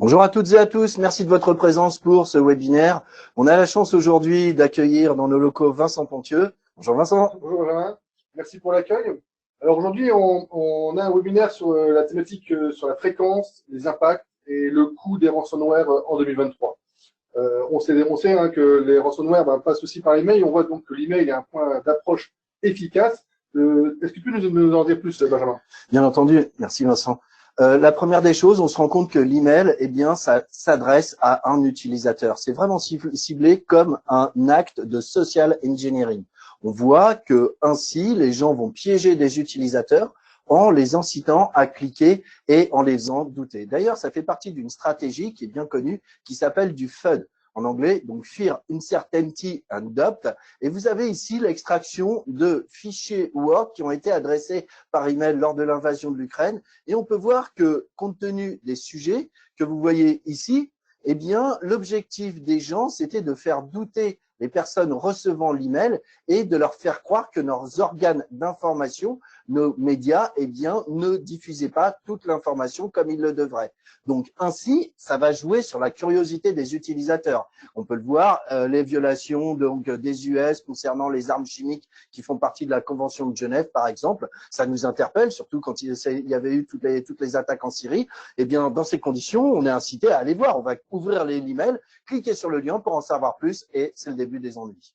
Bonjour à toutes et à tous, merci de votre présence pour ce webinaire. On a la chance aujourd'hui d'accueillir dans nos locaux Vincent Pontieux. Bonjour Vincent. Bonjour Benjamin, merci pour l'accueil. Alors aujourd'hui, on a un webinaire sur la thématique sur la fréquence, les impacts et le coût des ransomware en 2023. On sait hein, que les ransomware passent aussi par l'email. On voit donc que l'email est un point d'approche efficace. Est-ce que tu peux nous en dire plus, Benjamin? Bien entendu, merci Vincent. La première des choses, on se rend compte que l'email, eh bien, ça s'adresse à un utilisateur. C'est vraiment ciblé comme un acte de social engineering. On voit que ainsi, les gens vont piéger des utilisateurs en les incitant à cliquer et en les faisant douter. D'ailleurs, ça fait partie d'une stratégie qui est bien connue, qui s'appelle du FUD en anglais, donc Fear, Uncertainty and Doubt. Et vous avez ici l'extraction de fichiers Word qui ont été adressés par email lors de l'invasion de l'Ukraine. Et on peut voir que, compte tenu des sujets que vous voyez ici, eh bien, l'objectif des gens, c'était de faire douter les personnes recevant l'email et de leur faire croire que leurs organes d'information, nos médias, eh bien, ne diffusaient pas toute l'information comme ils le devraient. Donc, ainsi, ça va jouer sur la curiosité des utilisateurs. On peut le voir, les violations donc, des US concernant les armes chimiques qui font partie de la Convention de Genève, par exemple, ça nous interpelle, surtout quand il y avait eu toutes les attaques en Syrie. Eh bien, dans ces conditions, on est incité à aller voir. On va ouvrir l'email, cliquer sur le lien pour en savoir plus et c'est le début des ennuis.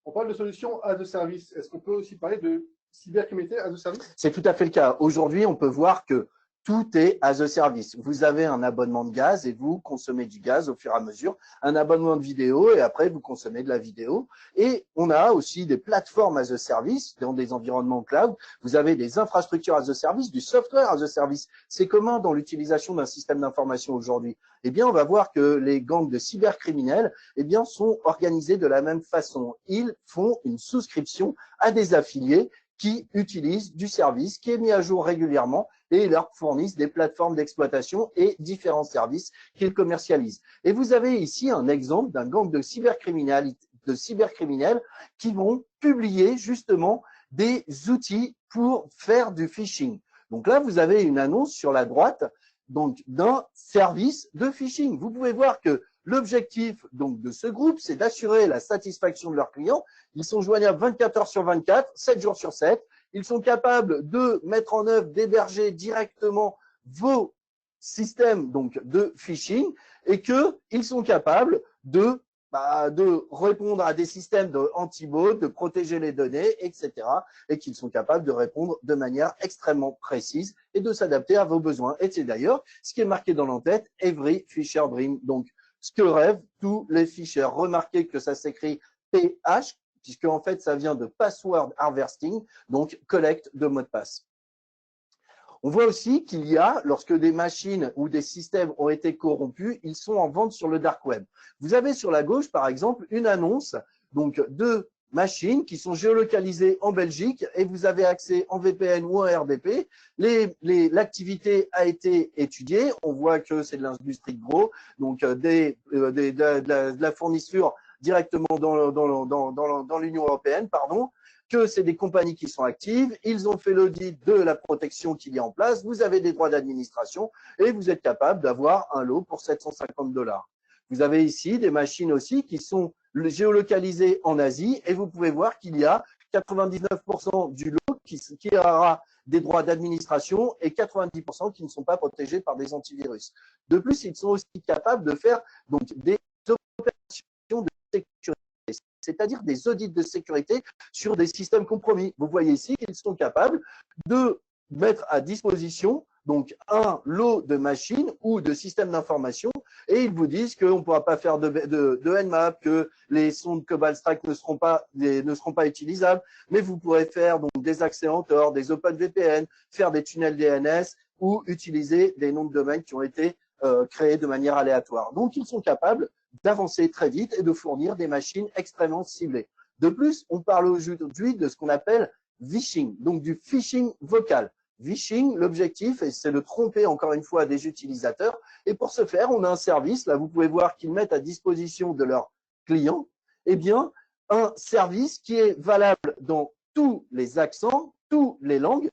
On parle de solutions as a service. Est-ce qu'on peut aussi parler de cybercriminalité as a service? C'est tout à fait le cas. Aujourd'hui, on peut voir que tout est as a service. Vous avez un abonnement de gaz et vous consommez du gaz au fur et à mesure, un abonnement de vidéo et après vous consommez de la vidéo. Et on a aussi des plateformes as a service dans des environnements cloud. Vous avez des infrastructures as a service, du software as a service. C'est commun dans l'utilisation d'un système d'information aujourd'hui. Eh bien, on va voir que les gangs de cybercriminels, eh bien, sont organisés de la même façon. Ils font une souscription à des affiliés qui utilisent du service qui est mis à jour régulièrement et ils leur fournissent des plateformes d'exploitation et différents services qu'ils commercialisent. Et vous avez ici un exemple d'un gang de cybercriminels qui vont publier justement des outils pour faire du phishing. Donc là, vous avez une annonce sur la droite donc d'un service de phishing. Vous pouvez voir que l'objectif donc de ce groupe, c'est d'assurer la satisfaction de leurs clients. Ils sont joignables 24 heures sur 24, 7 jours sur 7. Ils sont capables de mettre en œuvre, d'héberger directement vos systèmes donc de phishing et qu'ils sont capables de répondre à des systèmes de anti-bot, de protéger les données, etc. Et qu'ils sont capables de répondre de manière extrêmement précise et de s'adapter à vos besoins. Et c'est d'ailleurs ce qui est marqué dans l'entête, Every Fisher Dream. Donc, ce que rêvent tous les fichers. Remarquez que ça s'écrit PH, puisque en fait, ça vient de Password Harvesting, donc collecte de mots de passe. On voit aussi qu'il y a, lorsque des machines ou des systèmes ont été corrompus, ils sont en vente sur le dark web. Vous avez sur la gauche, par exemple, une annonce donc de machines qui sont géolocalisées en Belgique et vous avez accès en VPN ou en RDP. L'activité a été étudiée. On voit que c'est de l'industrie de gros, donc de la fourniture directement dans l'Union européenne, pardon, que c'est des compagnies qui sont actives, ils ont fait l'audit de la protection qu'il y a en place, vous avez des droits d'administration et vous êtes capable d'avoir un lot pour 750 $. Vous avez ici des machines aussi qui sont géolocalisées en Asie et vous pouvez voir qu'il y a 99% du lot qui aura des droits d'administration et 90% qui ne sont pas protégés par des antivirus. De plus, ils sont aussi capables de faire donc des opérations de sécurité, c'est-à-dire des audits de sécurité sur des systèmes compromis. Vous voyez ici qu'ils sont capables de mettre à disposition donc un lot de machines ou de systèmes d'information et ils vous disent qu'on ne pourra pas faire de Nmap, que les sondes Cobalt Strike ne seront pas utilisables, mais vous pourrez faire donc des accès en Tor, des OpenVPN, faire des tunnels DNS ou utiliser des noms de domaines qui ont été créés de manière aléatoire. Donc, ils sont capables d'avancer très vite et de fournir des machines extrêmement ciblées. De plus, on parle aujourd'hui de ce qu'on appelle vishing, donc du phishing vocal. Vishing, l'objectif, c'est de tromper encore une fois des utilisateurs. Et pour ce faire, on a un service, là vous pouvez voir qu'ils mettent à disposition de leurs clients, eh bien, un service qui est valable dans tous les accents, toutes les langues.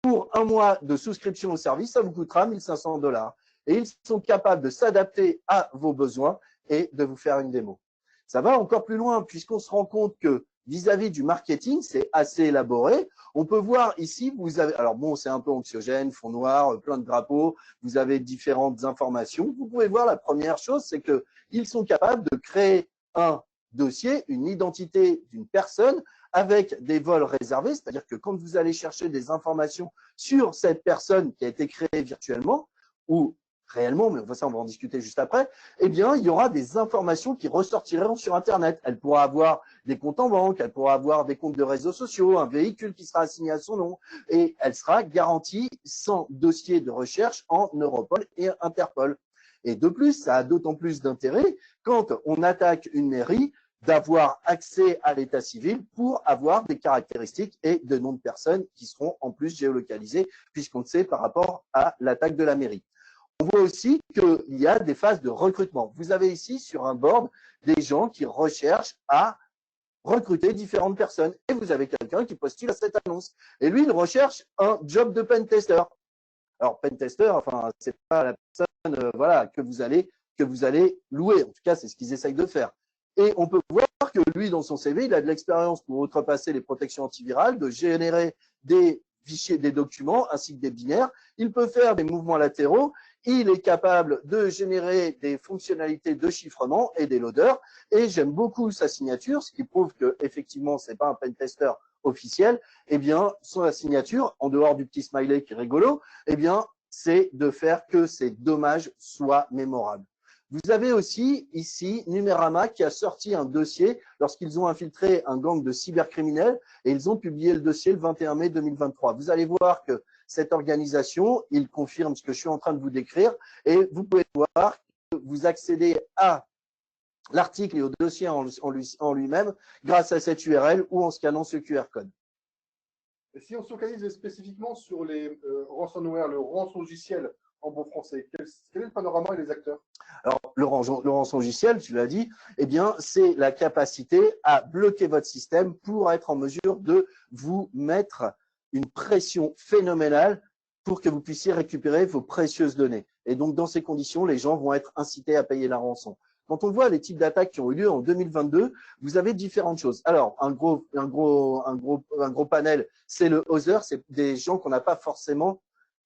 Pour un mois de souscription au service, ça vous coûtera 1 500 $. et ils sont capables de s'adapter à vos besoins et de vous faire une démo. Ça va encore plus loin puisqu'on se rend compte que vis-à-vis du marketing, c'est assez élaboré. On peut voir ici, vous avez, alors bon, c'est un peu anxiogène, fond noir, plein de drapeaux, vous avez différentes informations. Vous pouvez voir la première chose, c'est qu'ils sont capables de créer un dossier, une identité d'une personne avec des vols réservés, c'est-à-dire que quand vous allez chercher des informations sur cette personne qui a été créée virtuellement ou réellement, mais ça on va en discuter juste après, eh bien il y aura des informations qui ressortiront sur Internet. Elle pourra avoir des comptes en banque, elle pourra avoir des comptes de réseaux sociaux, un véhicule qui sera assigné à son nom et elle sera garantie sans dossier de recherche en Europol et Interpol. Et de plus, ça a d'autant plus d'intérêt quand on attaque une mairie d'avoir accès à l'état civil pour avoir des caractéristiques et de noms de personnes qui seront en plus géolocalisées puisqu'on le sait par rapport à l'attaque de la mairie. On voit aussi qu'il y a des phases de recrutement. Vous avez ici sur un board des gens qui recherchent à recruter différentes personnes et vous avez quelqu'un qui postule à cette annonce. Et lui, il recherche un job de pentester. Alors, pentester, enfin, c'est pas la personne voilà, que vous allez louer. En tout cas, c'est ce qu'ils essayent de faire. Et on peut voir que lui, dans son CV, il a de l'expérience pour outrepasser les protections antivirales, de générer des fichiers, des documents, ainsi que des binaires. Il peut faire des mouvements latéraux. Il est capable de générer des fonctionnalités de chiffrement et des loaders. Et j'aime beaucoup sa signature, ce qui prouve que effectivement, c'est pas un pentester officiel. Eh bien, sa signature, en dehors du petit smiley qui est rigolo, eh bien, c'est de faire que ces dommages soient mémorables. Vous avez aussi ici Numérama qui a sorti un dossier lorsqu'ils ont infiltré un gang de cybercriminels et ils ont publié le dossier le 21 mai 2023. Vous allez voir que cette organisation, il confirme ce que je suis en train de vous décrire et vous pouvez voir que vous accédez à l'article et au dossier en lui-même grâce à cette URL ou en scannant ce QR code. Et si on se focalise spécifiquement sur les ransomware, le rançongiciel en bon français, quel est le panorama et les acteurs? Alors, le rançongiciel, tu l'as dit, eh bien, c'est la capacité à bloquer votre système pour être en mesure de vous mettre une pression phénoménale pour que vous puissiez récupérer vos précieuses données. Et donc, dans ces conditions, les gens vont être incités à payer la rançon. Quand on voit les types d'attaques qui ont eu lieu en 2022, vous avez différentes choses. Alors, un gros panel, c'est le Other, c'est des gens qu'on n'a pas forcément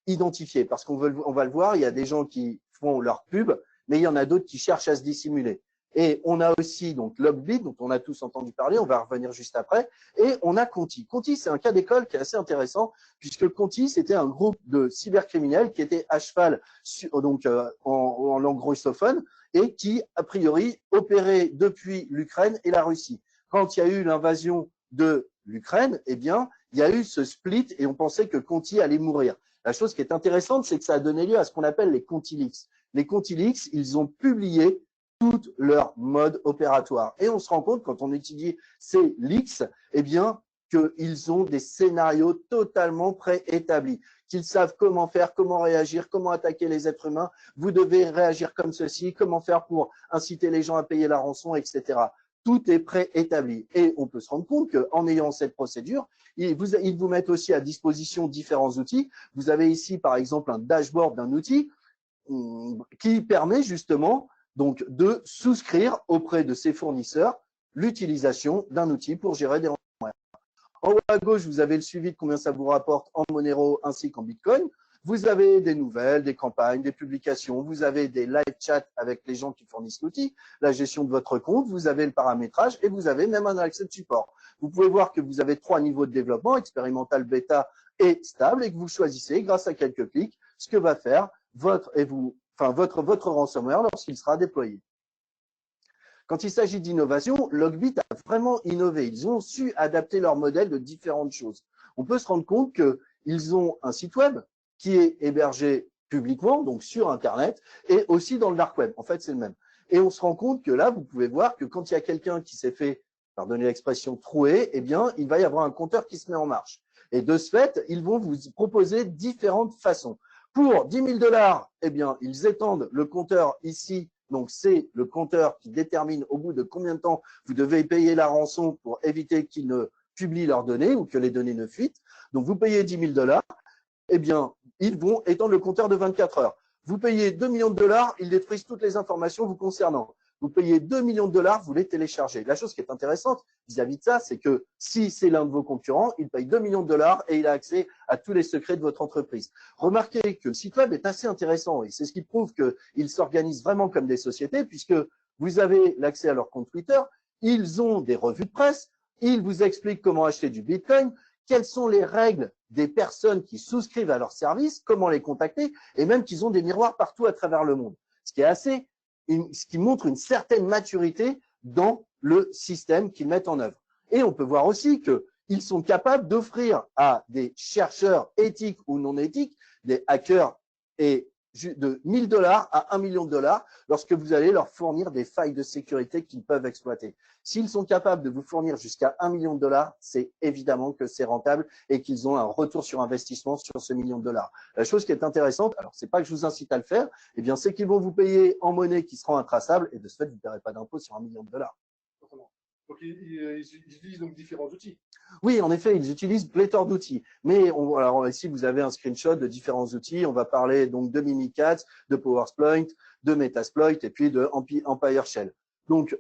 identifiés. Parce qu'on va le voir, il y a des gens qui font leur pub, mais il y en a d'autres qui cherchent à se dissimuler. Et on a aussi donc Logbit, dont on a tous entendu parler, on va revenir juste après, et on a Conti. Conti, c'est un cas d'école qui est assez intéressant, puisque Conti, c'était un groupe de cybercriminels qui était à cheval donc en langue russophone, et qui, a priori, opérait depuis l'Ukraine et la Russie. Quand il y a eu l'invasion de l'Ukraine, eh bien, il y a eu ce split et on pensait que Conti allait mourir. La chose qui est intéressante, c'est que ça a donné lieu à ce qu'on appelle les Conti-Leaks. Les Conti-Leaks, ils ont publié tout leur mode opératoire. Et on se rend compte, quand on étudie ces leaks, eh bien, qu'ils ont des scénarios totalement préétablis, qu'ils savent comment faire, comment réagir, comment attaquer les êtres humains. Vous devez réagir comme ceci, comment faire pour inciter les gens à payer la rançon, etc. Tout est préétabli. Et on peut se rendre compte qu'en ayant cette procédure, ils vous mettent aussi à disposition différents outils. Vous avez ici, par exemple, un dashboard d'un outil qui permet justement donc de souscrire auprès de ses fournisseurs l'utilisation d'un outil pour gérer des ransomware. En haut à gauche, vous avez le suivi de combien ça vous rapporte en Monero ainsi qu'en Bitcoin. Vous avez des nouvelles, des campagnes, des publications, vous avez des live chats avec les gens qui fournissent l'outil, la gestion de votre compte, vous avez le paramétrage et vous avez même un accès de support. Vous pouvez voir que vous avez 3 niveaux de développement, expérimental, bêta et stable, et que vous choisissez, grâce à quelques clics, ce que va faire votre ransomware lorsqu'il sera déployé. Quand il s'agit d'innovation, Logbit a vraiment innové. Ils ont su adapter leur modèle de différentes choses. On peut se rendre compte qu'ils ont un site web qui est hébergé publiquement, donc sur Internet, et aussi dans le dark web. En fait, c'est le même. Et on se rend compte que là, vous pouvez voir que quand il y a quelqu'un qui s'est fait, pardonnez l'expression, trouer, eh bien, il va y avoir un compteur qui se met en marche. Et de ce fait, ils vont vous proposer différentes façons. Pour 10 000 $, eh bien, ils étendent le compteur ici. Donc, c'est le compteur qui détermine au bout de combien de temps vous devez payer la rançon pour éviter qu'ils ne publient leurs données ou que les données ne fuitent. Donc, vous payez 10 000 $. Eh bien, ils vont étendre le compteur de 24 heures. Vous payez 2 millions de dollars, ils détruisent toutes les informations vous concernant. Vous payez 2 millions de dollars, vous les téléchargez. La chose qui est intéressante vis-à-vis de ça, c'est que si c'est l'un de vos concurrents, il paye 2 millions de dollars et il a accès à tous les secrets de votre entreprise. Remarquez que le site web est assez intéressant et c'est ce qui prouve qu'ils s'organisent vraiment comme des sociétés puisque vous avez l'accès à leur compte Twitter, ils ont des revues de presse, ils vous expliquent comment acheter du Bitcoin, quelles sont les règles des personnes qui souscrivent à leur service, comment les contacter et même qu'ils ont des miroirs partout à travers le monde. Ce qui est ce qui montre une certaine maturité dans le système qu'ils mettent en œuvre. Et on peut voir aussi qu'ils sont capables d'offrir à des chercheurs éthiques ou non éthiques, des hackers et de 1 000 dollars à 1 million de dollars lorsque vous allez leur fournir des failles de sécurité qu'ils peuvent exploiter. S'ils sont capables de vous fournir jusqu'à 1 million de dollars, c'est évidemment que c'est rentable et qu'ils ont un retour sur investissement sur ce million de dollars. La chose qui est intéressante, alors c'est pas que je vous incite à le faire, eh bien c'est qu'ils vont vous payer en monnaie qui sera intraçable et de ce fait vous ne paierez pas d'impôt sur 1 million de dollars. Donc ils utilisent donc différents outils. Oui, en effet, ils utilisent pléthore d'outils. Mais alors ici, vous avez un screenshot de différents outils. On va parler donc de Mimikatz, de PowerSploit, de Metasploit et puis de Empire Shell. Donc,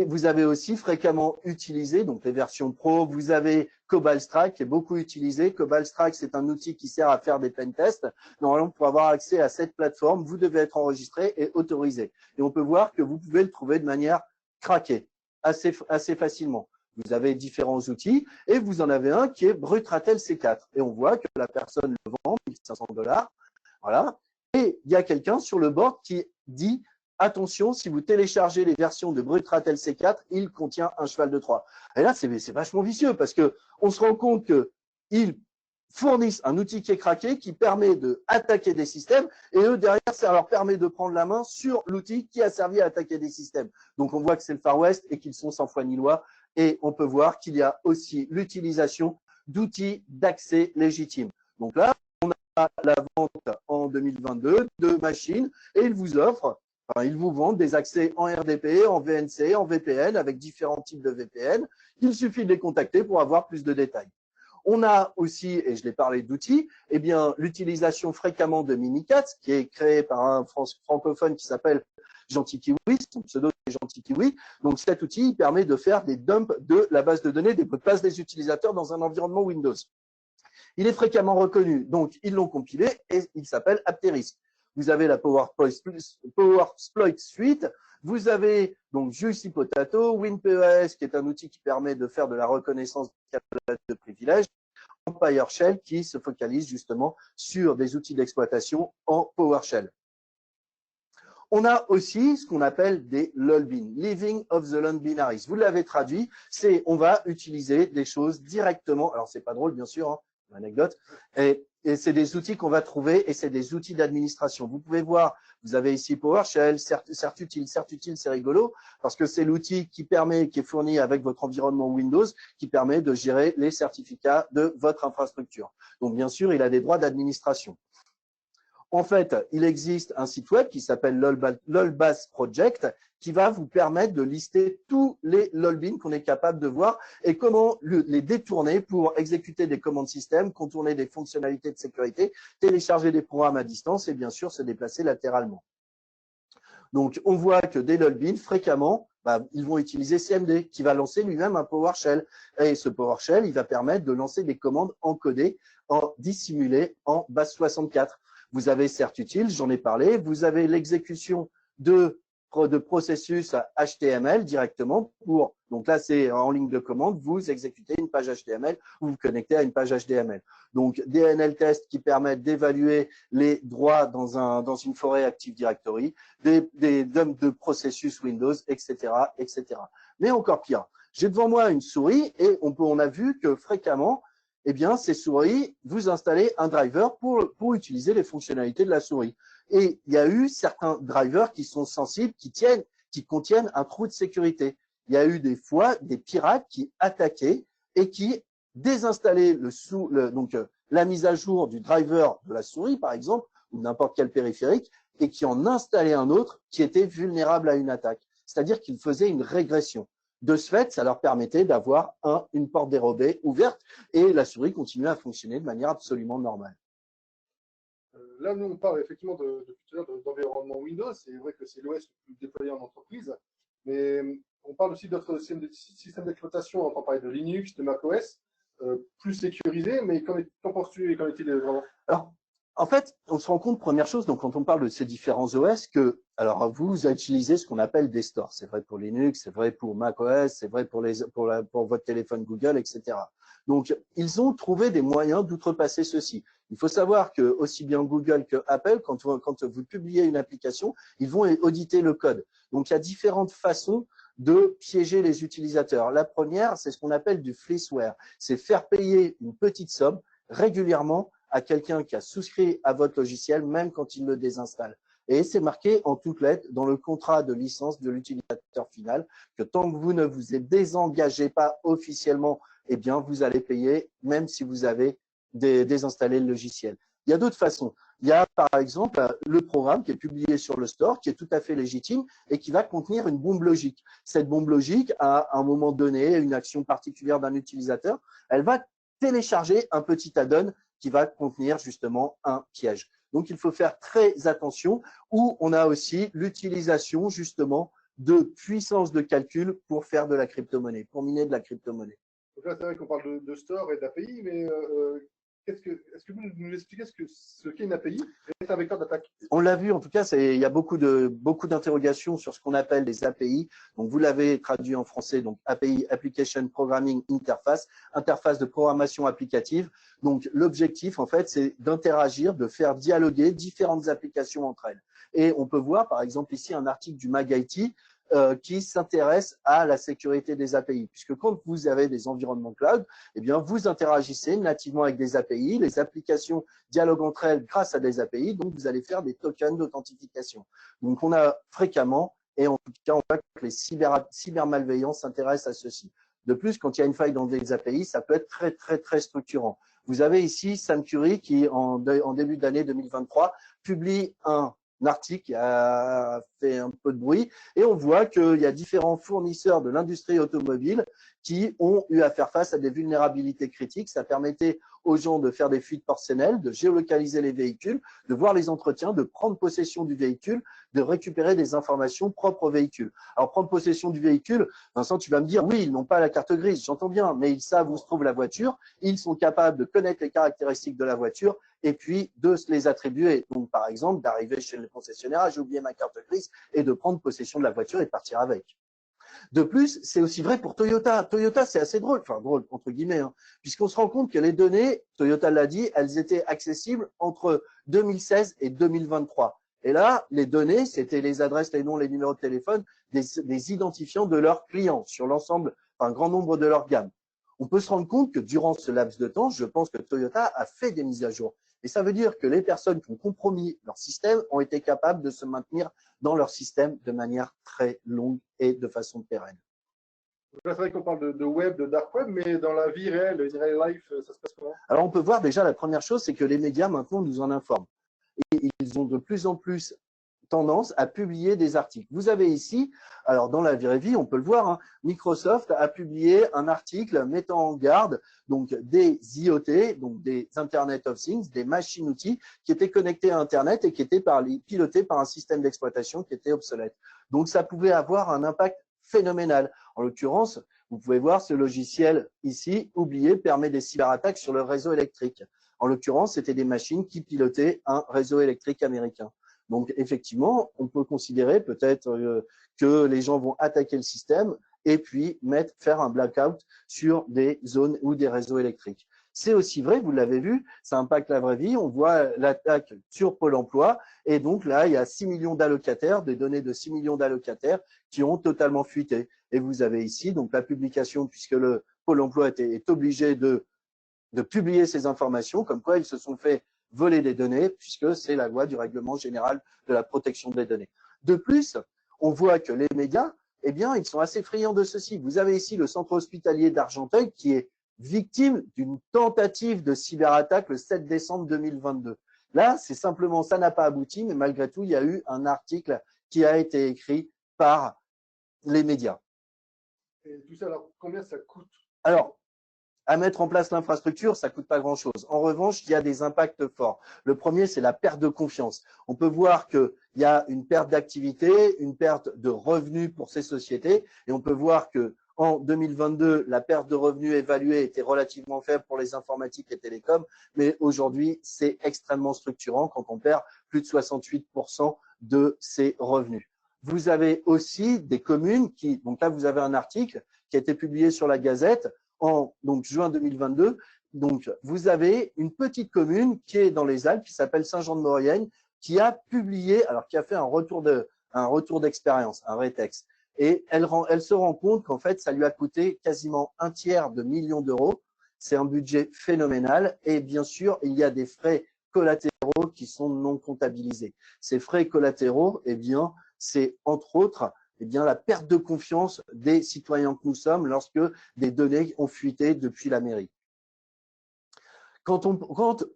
vous avez aussi fréquemment utilisé, donc les versions pro, vous avez Cobalt Strike qui est beaucoup utilisé. Cobalt Strike, c'est un outil qui sert à faire des pen tests. Normalement, pour avoir accès à cette plateforme, vous devez être enregistré et autorisé. Et on peut voir que vous pouvez le trouver de manière craquée, assez facilement. Vous avez différents outils et vous en avez un qui est Brutratel C4. Et on voit que la personne le vend 1 500 dollars. Voilà. Et il y a quelqu'un sur le board qui dit attention, si vous téléchargez les versions de Brutratel C4, il contient un cheval de Troie. Et là, c'est vachement vicieux parce que on se rend compte qu'ils fournissent un outil qui est craqué, qui permet d'attaquer des systèmes, et eux, derrière, ça leur permet de prendre la main sur l'outil qui a servi à attaquer des systèmes. Donc, on voit que c'est le Far West et qu'ils sont sans foi ni loi, et on peut voir qu'il y a aussi l'utilisation d'outils d'accès légitimes. Donc là, on a la vente en 2022 de machines, et ils vous offrent, ils vous vendent des accès en RDP, en VNC, en VPN, avec différents types de VPN. Il suffit de les contacter pour avoir plus de détails. On a aussi, et je l'ai parlé d'outils, eh bien, l'utilisation fréquemment de Mimikatz, qui est créé par un francophone qui s'appelle Gentil Kiwi, son pseudo est Gentil Kiwi. Donc, cet outil permet de faire des dumps de la base de données, des mots de passe des utilisateurs dans un environnement Windows. Il est fréquemment reconnu, donc ils l'ont compilé et il s'appelle Apteris. Vous avez la PowerSploit Suite. Vous avez donc Juicy Potato, WinPES, qui est un outil qui permet de faire de la reconnaissance de privilèges, Empire Shell, qui se focalise justement sur des outils d'exploitation en PowerShell. On a aussi ce qu'on appelle des LOLBIN, Living of the Lone Binaries. Vous l'avez traduit, c'est on va utiliser des choses directement. Alors c'est pas drôle bien sûr, hein, une anecdote. Et c'est des outils qu'on va trouver et c'est des outils d'administration. Vous pouvez voir, vous avez ici PowerShell, CertUtile, c'est rigolo parce que c'est l'outil qui est fourni avec votre environnement Windows, qui permet de gérer les certificats de votre infrastructure. Donc bien sûr, il a des droits d'administration. En fait, il existe un site web qui s'appelle LOLBAS Project qui va vous permettre de lister tous les LOLBIN qu'on est capable de voir et comment les détourner pour exécuter des commandes système, contourner des fonctionnalités de sécurité, télécharger des programmes à distance et bien sûr se déplacer latéralement. Donc, on voit que des LOLBIN, fréquemment, ils vont utiliser CMD qui va lancer lui-même un PowerShell. Et ce PowerShell, il va permettre de lancer des commandes encodées, dissimulées en base 64. Vous avez CertUtile, j'en ai parlé. Vous avez l'exécution de processus HTML directement pour, donc là c'est en ligne de commande, vous exécutez une page HTML, vous vous connectez à une page HTML. Donc DNL test qui permettent d'évaluer les droits dans une forêt Active Directory, des dumps de processus Windows, etc., etc. Mais encore pire, j'ai devant moi une souris et on a vu que fréquemment, eh bien, ces souris, vous installez un driver pour utiliser les fonctionnalités de la souris. Et il y a eu certains drivers qui sont sensibles, qui contiennent un trou de sécurité. Il y a eu des fois des pirates qui attaquaient et qui désinstallaient la mise à jour du driver de la souris, par exemple, ou n'importe quel périphérique, et qui en installaient un autre qui était vulnérable à une attaque. C'est-à-dire qu'ils faisaient une régression. De ce fait, ça leur permettait d'avoir une porte dérobée ouverte et la souris continuait à fonctionner de manière absolument normale. Là, nous, on parle effectivement depuis tout à l'heure d'environnement Windows. C'est vrai que c'est l'OS le plus déployé en entreprise, mais on parle aussi d'autres systèmes d'exploitation. On entend parler de Linux, de macOS, plus sécurisés, mais qu'en penses-tu et qu'en est-il vraiment? Alors, en fait, on se rend compte, première chose, donc quand on parle de ces différents OS, que, alors vous utilisez ce qu'on appelle des stores. C'est vrai pour Linux, c'est vrai pour macOS, c'est vrai pour votre téléphone Google, etc. Donc, ils ont trouvé des moyens d'outrepasser ceci. Il faut savoir que aussi bien Google que Apple, quand vous publiez une application, ils vont auditer le code. Donc, il y a différentes façons de piéger les utilisateurs. La première, c'est ce qu'on appelle du fleeceware. C'est faire payer une petite somme régulièrement à quelqu'un qui a souscrit à votre logiciel, même quand il le désinstalle. Et c'est marqué en toutes lettres dans le contrat de licence de l'utilisateur final que tant que vous ne vous désengagez pas officiellement, eh bien, vous allez payer, même si vous avez désinstallé le logiciel. Il y a d'autres façons. Il y a, par exemple, le programme qui est publié sur le store, qui est tout à fait légitime et qui va contenir une bombe logique. Cette bombe logique, à un moment donné, une action particulière d'un utilisateur, elle va télécharger un petit add-on qui va contenir justement un piège. Donc, il faut faire très attention, où on a aussi l'utilisation justement de puissance de calcul pour faire de la crypto-monnaie, pour miner de la crypto-monnaie. Donc là, c'est vrai qu'on parle de store et d'API, mais est-ce que vous nous expliquez ce qu'est une API et un vecteur d'attaque? On l'a vu, en tout cas, il y a beaucoup d'interrogations sur ce qu'on appelle les API. Donc, vous l'avez traduit en français, donc API, Application Programming Interface, interface de programmation applicative. Donc, l'objectif, en fait, c'est d'interagir, de faire dialoguer différentes applications entre elles. Et on peut voir, par exemple, ici, un article du MagIT qui s'intéresse à la sécurité des API. Puisque quand vous avez des environnements cloud, eh bien, vous interagissez nativement avec des API. Les applications dialoguent entre elles grâce à des API. Donc, vous allez faire des tokens d'authentification. Donc, on a fréquemment, et en tout cas, on voit que les cybermalveillants s'intéressent à ceci. De plus, quand il y a une faille dans des API, ça peut être très, très, très structurant. Vous avez ici Sam Curry qui, en début d'année 2023, publie un article qui a fait un peu de bruit et on voit qu'il y a différents fournisseurs de l'industrie automobile qui ont eu à faire face à des vulnérabilités critiques. Ça permettait aux gens de faire des fuites portionnelles, de géolocaliser les véhicules, de voir les entretiens, de prendre possession du véhicule, de récupérer des informations propres au véhicule. Alors, prendre possession du véhicule, Vincent, tu vas me dire, oui, ils n'ont pas la carte grise, j'entends bien, mais ils savent où se trouve la voiture, ils sont capables de connaître les caractéristiques de la voiture et puis de se les attribuer. Donc, par exemple, d'arriver chez le concessionnaire, ah, j'ai oublié ma carte grise, et de prendre possession de la voiture et de partir avec. De plus, c'est aussi vrai pour Toyota. Toyota, c'est assez drôle, enfin drôle entre guillemets, hein, puisqu'on se rend compte que les données, Toyota l'a dit, elles étaient accessibles entre 2016 et 2023. Et là, les données, c'était les adresses, les noms, les numéros de téléphone, des identifiants de leurs clients sur l'ensemble, un grand nombre de leur gamme. On peut se rendre compte que durant ce laps de temps, je pense que Toyota a fait des mises à jour. Et ça veut dire que les personnes qui ont compromis leur système ont été capables de se maintenir dans leur système de manière très longue et de façon pérenne. Donc là, c'est vrai qu'on parle de web, de dark web, mais dans la vie réelle, in real life, ça se passe comment? Alors, on peut voir déjà, la première chose, c'est que les médias maintenant nous en informent. Et ils ont de plus en plus tendance à publier des articles. Vous avez ici, alors dans la vraie vie, on peut le voir, hein, Microsoft a publié un article mettant en garde donc des IoT, donc des Internet of Things, des machines-outils qui étaient connectés à Internet et qui étaient pilotés par un système d'exploitation qui était obsolète. Donc ça pouvait avoir un impact phénoménal. En l'occurrence, vous pouvez voir ce logiciel ici, oublié, permet des cyberattaques sur le réseau électrique. En l'occurrence, c'était des machines qui pilotaient un réseau électrique américain. Donc, effectivement, on peut considérer peut-être que les gens vont attaquer le système et puis faire un blackout sur des zones ou des réseaux électriques. C'est aussi vrai, vous l'avez vu, ça impacte la vraie vie. On voit l'attaque sur Pôle emploi et donc là, il y a 6 millions d'allocataires, des données de 6 millions d'allocataires qui ont totalement fuité. Et vous avez ici donc la publication, puisque le Pôle emploi est obligé de publier ces informations, comme quoi ils se sont fait voler des données, puisque c'est la loi du règlement général de la protection des données. De plus, on voit que les médias, eh bien, ils sont assez friands de ceci. Vous avez ici le centre hospitalier d'Argenteuil qui est victime d'une tentative de cyberattaque le 7 décembre 2022. Là, c'est simplement, ça n'a pas abouti, mais malgré tout, il y a eu un article qui a été écrit par les médias. Et tout ça, alors combien ça coûte? Alors, à mettre en place l'infrastructure, ça coûte pas grand-chose. En revanche, il y a des impacts forts. Le premier, c'est la perte de confiance. On peut voir qu'il y a une perte d'activité, une perte de revenus pour ces sociétés, et on peut voir que en 2022, la perte de revenus évaluée était relativement faible pour les informatiques et télécoms, mais aujourd'hui, c'est extrêmement structurant quand on perd plus de 68% de ces revenus. Vous avez aussi des communes qui, donc là, vous avez un article qui a été publié sur la Gazette en juin 2022. Donc, vous avez une petite commune qui est dans les Alpes, qui s'appelle Saint-Jean-de-Maurienne, qui a publié, alors qui a fait un retour d'expérience, un rétex. Et elle se rend compte qu'en fait, ça lui a coûté quasiment un tiers de millions d'euros. C'est un budget phénoménal. Et bien sûr, il y a des frais collatéraux qui sont non comptabilisés. Ces frais collatéraux, eh bien, c'est entre autres la perte de confiance des citoyens que nous sommes lorsque des données ont fuité depuis la mairie. Quant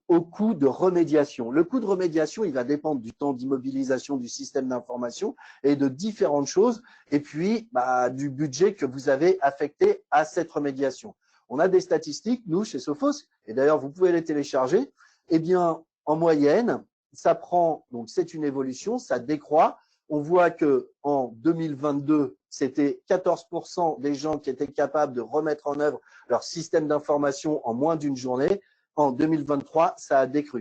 au coût de remédiation, le coût de remédiation, il va dépendre du temps d'immobilisation du système d'information et de différentes choses, et puis du budget que vous avez affecté à cette remédiation. On a des statistiques, nous, chez Sophos, et d'ailleurs, vous pouvez les télécharger. Eh bien, en moyenne, ça prend, donc c'est une évolution, ça décroît. On voit que en 2022, c'était 14% des gens qui étaient capables de remettre en œuvre leur système d'information en moins d'une journée. En 2023, ça a décru.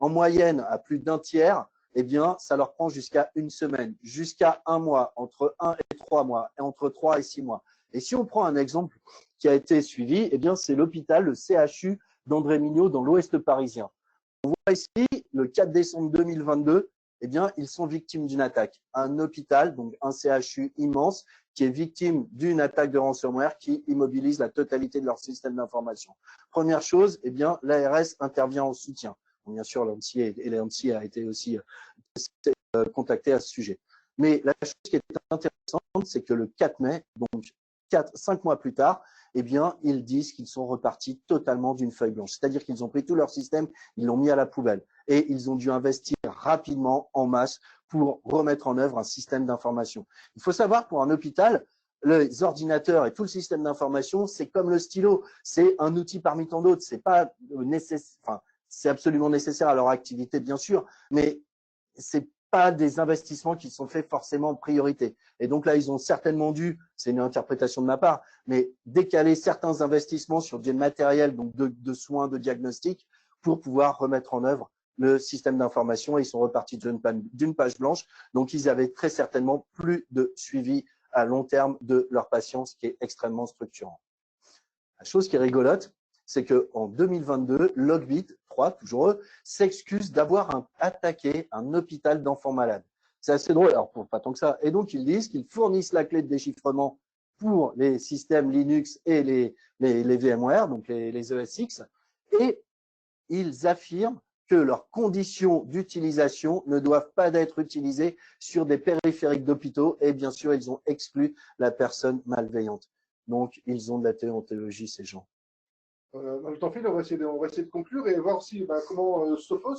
En moyenne, à plus d'un tiers, eh bien, ça leur prend jusqu'à une semaine, jusqu'à un mois, entre 1 et 3 mois, et entre 3 et 6 mois. Et si on prend un exemple qui a été suivi, eh bien, c'est l'hôpital, le CHU d'André Mignot dans l'Ouest parisien. On voit ici, le 4 décembre 2022, eh bien, ils sont victimes d'une attaque. Un hôpital, donc un CHU immense, qui est victime d'une attaque de ransomware qui immobilise la totalité de leur système d'information. Première chose, eh bien, l'ARS intervient en soutien. Bon, bien sûr, l'ANSSI a été aussi contacté à ce sujet. Mais la chose qui est intéressante, c'est que le 4 mai, donc 5 mois plus tard, eh bien, ils disent qu'ils sont repartis totalement d'une feuille blanche. C'est-à-dire qu'ils ont pris tout leur système, ils l'ont mis à la poubelle. Et ils ont dû investir rapidement, en masse, pour remettre en œuvre un système d'information. Il faut savoir, pour un hôpital, les ordinateurs et tout le système d'information, c'est comme le stylo. C'est un outil parmi tant d'autres. C'est pas nécessaire, enfin, c'est absolument nécessaire à leur activité, bien sûr, mais c'est pas des investissements qui sont faits forcément en priorité. Et donc là, ils ont certainement dû, c'est une interprétation de ma part, mais décaler certains investissements sur du matériel, donc de soins, de diagnostic, pour pouvoir remettre en œuvre le système d'information, et ils sont repartis d'une page blanche. Donc, ils avaient très certainement plus de suivi à long terme de leurs patients, ce qui est extrêmement structurant. La chose qui est rigolote, c'est qu'en 2022, Logbit 3, toujours eux, s'excuse d'avoir attaqué un hôpital d'enfants malades. C'est assez drôle, alors pas tant que ça. Et donc, ils disent qu'ils fournissent la clé de déchiffrement pour les systèmes Linux et les VMware, donc les ESX, et ils affirment que leurs conditions d'utilisation ne doivent pas être utilisées sur des périphériques d'hôpitaux, et bien sûr, ils ont exclu la personne malveillante. Donc, ils ont de la déontologie, ces gens. Le temps file, on va essayer de conclure et voir aussi comment Sophos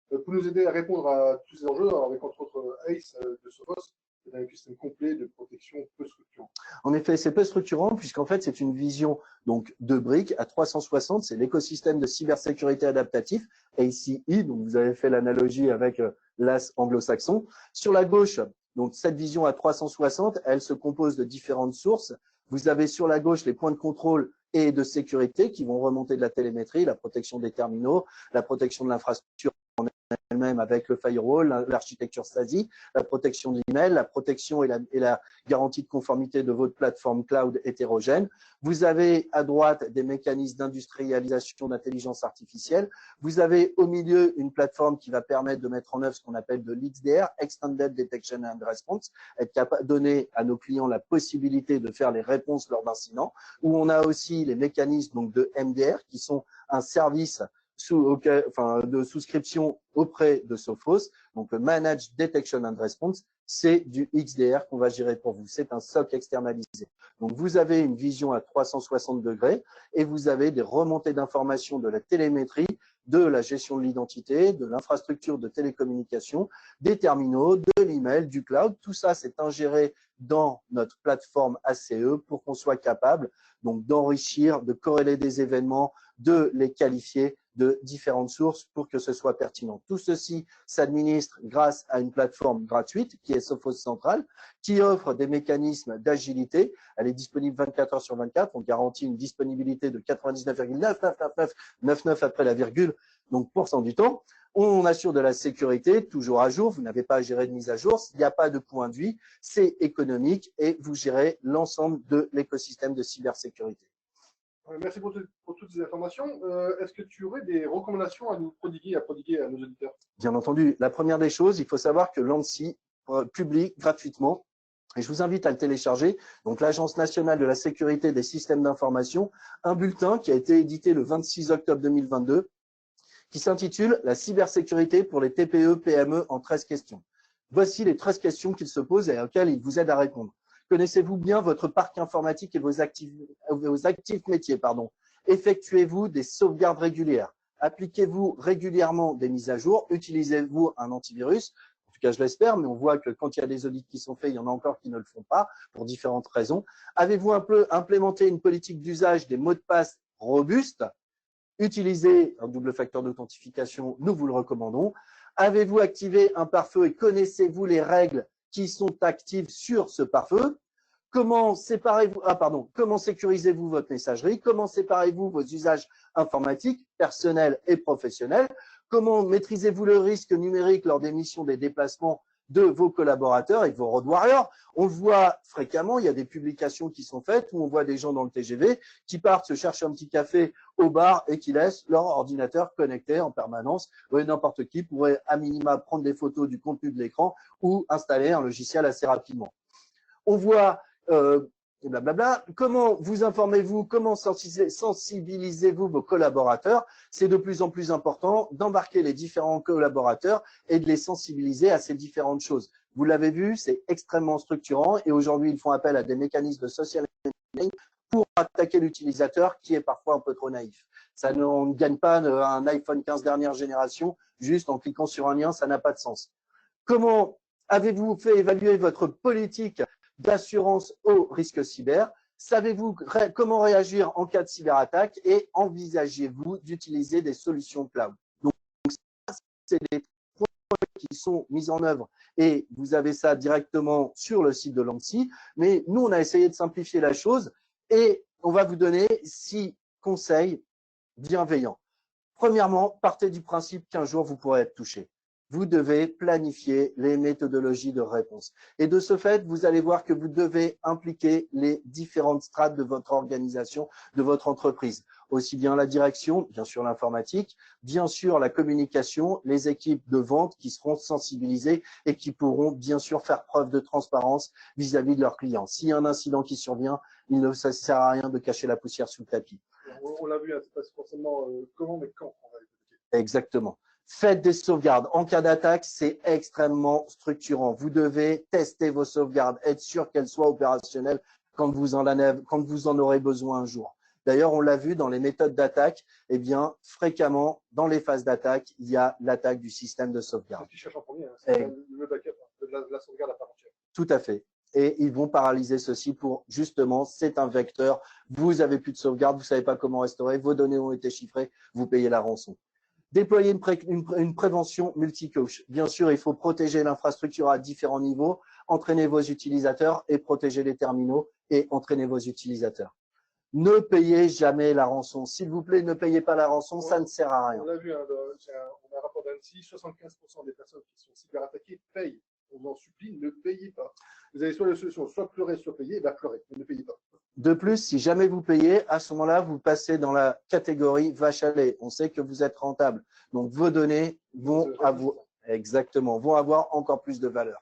peut nous aider à répondre à tous ces enjeux, avec entre autres ACE de Sophos, un système complet de protection peu structurant. En effet, c'est peu structurant puisqu'en fait, c'est une vision donc de briques à 360. C'est l'écosystème de cybersécurité adaptatif, ACE. Donc, vous avez fait l'analogie avec l'AS anglo-saxon. Sur la gauche, donc cette vision à 360, elle se compose de différentes sources. Vous avez sur la gauche les points de contrôle et de sécurité qui vont remonter de la télémétrie, la protection des terminaux, la protection de l'infrastructure en elle-même avec le firewall, l'architecture SASI, la protection de l'email, la protection et la garantie de conformité de votre plateforme cloud hétérogène. Vous avez à droite des mécanismes d'industrialisation d'intelligence artificielle. Vous avez au milieu une plateforme qui va permettre de mettre en œuvre ce qu'on appelle de l'XDR, Extended Detection and Response, être capable de donner à nos clients la possibilité de faire les réponses lors d'incidents, où on a aussi les mécanismes donc, de MDR qui sont un service de souscription auprès de Sophos, donc le Managed Detection and Response, c'est du XDR qu'on va gérer pour vous. C'est un SOC externalisé. Donc, vous avez une vision à 360 degrés et vous avez des remontées d'informations de la télémétrie de la gestion de l'identité, de l'infrastructure de télécommunication, des terminaux, de l'email, du cloud. Tout ça, c'est ingéré dans notre plateforme ACE pour qu'on soit capable donc d'enrichir, de corréler des événements, de les qualifier de différentes sources pour que ce soit pertinent. Tout ceci s'administre grâce à une plateforme gratuite qui est Sophos Central, qui offre des mécanismes d'agilité. Elle est disponible 24 heures sur 24. On garantit une disponibilité de 99,9999 après la virgule, donc % du temps. On assure de la sécurité, toujours à jour. Vous n'avez pas à gérer de mise à jour. Il n'y a pas de point de vue. C'est économique et vous gérez l'ensemble de l'écosystème de cybersécurité. Merci pour toutes ces informations. Est-ce que tu aurais des recommandations à nous prodiguer, à nos auditeurs? Bien entendu. La première des choses, il faut savoir que l'ANSSI publie gratuitement, et je vous invite à le télécharger, donc l'Agence nationale de la sécurité des systèmes d'information, un bulletin qui a été édité le 26 octobre 2022, qui s'intitule « La cybersécurité pour les TPE, PME en 13 questions ». Voici les 13 questions qu'il se pose et auxquelles il vous aide à répondre. Connaissez-vous bien votre parc informatique et vos actifs métiers, Effectuez-vous des sauvegardes régulières? Appliquez-vous régulièrement des mises à jour? Utilisez-vous un antivirus? En tout cas, je l'espère, mais on voit que quand il y a des audits qui sont faits, il y en a encore qui ne le font pas pour différentes raisons. Avez-vous implémenté une politique d'usage des mots de passe robustes? Utilisez un double facteur d'authentification, nous vous le recommandons. Avez-vous activé un pare-feu et connaissez-vous les règles qui sont actives sur ce pare-feu? Comment sécurisez-vous votre messagerie? Comment séparez-vous vos usages informatiques, personnels et professionnels? Comment maîtrisez-vous le risque numérique lors des missions des déplacements de vos collaborateurs et de vos road warriors? On le voit fréquemment, il y a des publications qui sont faites où on voit des gens dans le TGV qui partent se chercher un petit café au bar et qui laissent leur ordinateur connecté en permanence. N'importe qui pourrait à minima prendre des photos du contenu de l'écran ou installer un logiciel assez rapidement. On voit blablabla. Comment vous informez-vous? Comment sensibilisez-vous vos collaborateurs? C'est de plus en plus important d'embarquer les différents collaborateurs et de les sensibiliser à ces différentes choses. Vous l'avez vu, c'est extrêmement structurant et aujourd'hui, ils font appel à des mécanismes de social engineering pour attaquer l'utilisateur qui est parfois un peu trop naïf. On ne gagne pas un iPhone 15 dernière génération juste en cliquant sur un lien, ça n'a pas de sens. Comment avez-vous fait évaluer votre politique d'assurance au risque cyber? Savez-vous comment réagir en cas de cyberattaque et envisagez-vous d'utiliser des solutions cloud? Donc, ça, c'est des points qui sont mis en œuvre et vous avez ça directement sur le site de l'ANSSI. Mais nous, on a essayé de simplifier la chose et on va vous donner 6 conseils bienveillants. Premièrement, partez du principe qu'un jour, vous pourrez être touché. Vous devez planifier les méthodologies de réponse. Et de ce fait, vous allez voir que vous devez impliquer les différentes strates de votre organisation, de votre entreprise. Aussi bien la direction, bien sûr l'informatique, bien sûr la communication, les équipes de vente qui seront sensibilisées et qui pourront bien sûr faire preuve de transparence vis-à-vis de leurs clients. S'il y a un incident qui survient, il ne sert à rien de cacher la poussière sous le tapis. On l'a vu, c'est pas forcément comment, mais quand on va l'évoquer. Exactement. Faites des sauvegardes. En cas d'attaque, c'est extrêmement structurant. Vous devez tester vos sauvegardes, être sûr qu'elles soient opérationnelles quand vous en aurez besoin un jour. D'ailleurs, on l'a vu dans les méthodes d'attaque, eh bien, fréquemment, dans les phases d'attaque, il y a l'attaque du système de sauvegarde. C'est ce qu'ils cherchent en premier, c'est le backup, la sauvegarde à part entière. Tout à fait. Et ils vont paralyser ceci pour, justement, c'est un vecteur. Vous avez plus de sauvegarde, vous savez pas comment restaurer, vos données ont été chiffrées, vous payez la rançon. Déployer une prévention multicouche. Bien sûr, il faut protéger l'infrastructure à différents niveaux, entraîner vos utilisateurs et protéger les terminaux et entraîner vos utilisateurs. Ne payez jamais la rançon. S'il vous plaît, ne payez pas la rançon, ça ne sert à rien. On l'a vu, on a un rapport d'ANSSI, 75% des personnes qui sont cyberattaquées payent. On vous en supplie, ne payez pas. Vous avez soit la solution, soit pleurer, soit payer, pleurez, mais ne payez pas. De plus, si jamais vous payez, à ce moment-là, vous passez dans la catégorie vache à lait. On sait que vous êtes rentable. Donc, vos données vont avoir encore plus de valeur.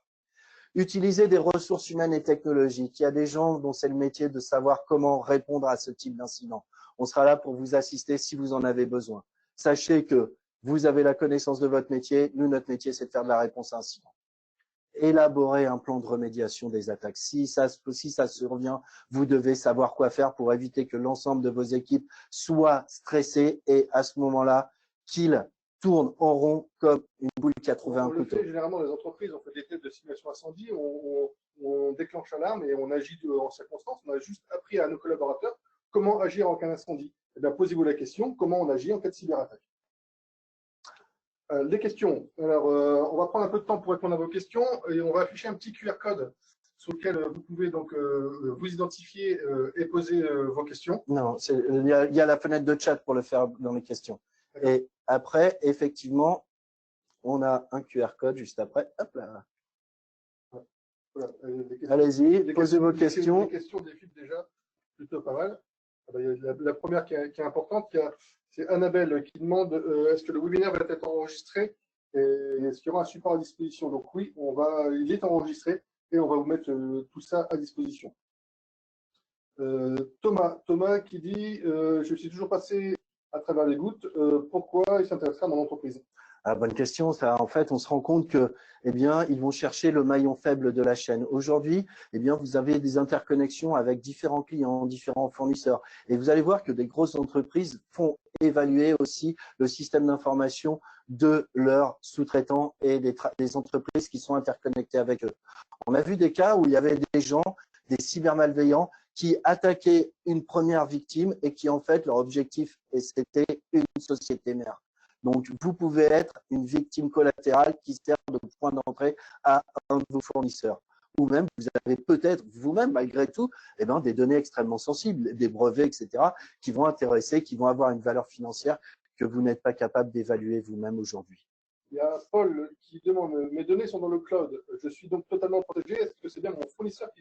Utilisez des ressources humaines et technologiques. Il y a des gens dont c'est le métier de savoir comment répondre à ce type d'incident. On sera là pour vous assister si vous en avez besoin. Sachez que vous avez la connaissance de votre métier. Nous, notre métier, c'est de faire de la réponse à incident. Élaborer un plan de remédiation des attaques. Si ça survient, vous devez savoir quoi faire pour éviter que l'ensemble de vos équipes soient stressées et à ce moment-là, qu'il tourne en rond comme une boule qui a trouvé un On le couteau. fait généralement dans les entreprises, on fait des tests de simulation incendie, on déclenche l'alarme et on agit en circonstance. On a juste appris à nos collaborateurs comment agir en cas d'incendie. Eh bien, posez-vous la question, comment on agit en cas de cyberattaque. Les questions. Alors, on va prendre un peu de temps pour répondre à vos questions et on va afficher un petit QR code sur lequel vous pouvez donc vous identifier et poser vos questions. Non, il y a la fenêtre de chat pour le faire dans les questions. Et après, effectivement, on a un QR code juste après. Hop là. Voilà, allez-y, posez vos questions. Les questions défilent déjà plutôt pas mal. Il y a la première qui est importante, c'est Annabelle qui demande est-ce que le webinaire va être enregistré et est-ce qu'il y aura un support à disposition. Donc oui, il est enregistré et on va vous mettre tout ça à disposition. Thomas qui dit je suis toujours passé à travers les gouttes, pourquoi il s'intéressera à mon entreprise? Ah, bonne question. Ça, en fait, on se rend compte que, eh bien, ils vont chercher le maillon faible de la chaîne. Aujourd'hui, eh bien, vous avez des interconnexions avec différents clients, différents fournisseurs, et vous allez voir que des grosses entreprises font évaluer aussi le système d'information de leurs sous-traitants et des entreprises qui sont interconnectées avec eux. On a vu des cas où il y avait des gens, des cybermalveillants, qui attaquaient une première victime et qui, en fait, leur objectif, c'était une société mère. Donc, vous pouvez être une victime collatérale qui sert de point d'entrée à un de vos fournisseurs. Ou même, vous avez peut-être vous-même, malgré tout, eh bien, des données extrêmement sensibles, des brevets, etc., qui vont intéresser, qui vont avoir une valeur financière que vous n'êtes pas capable d'évaluer vous-même aujourd'hui. Il y a Paul qui demande mes données sont dans le cloud, je suis donc totalement protégé, est-ce que c'est bien mon fournisseur qui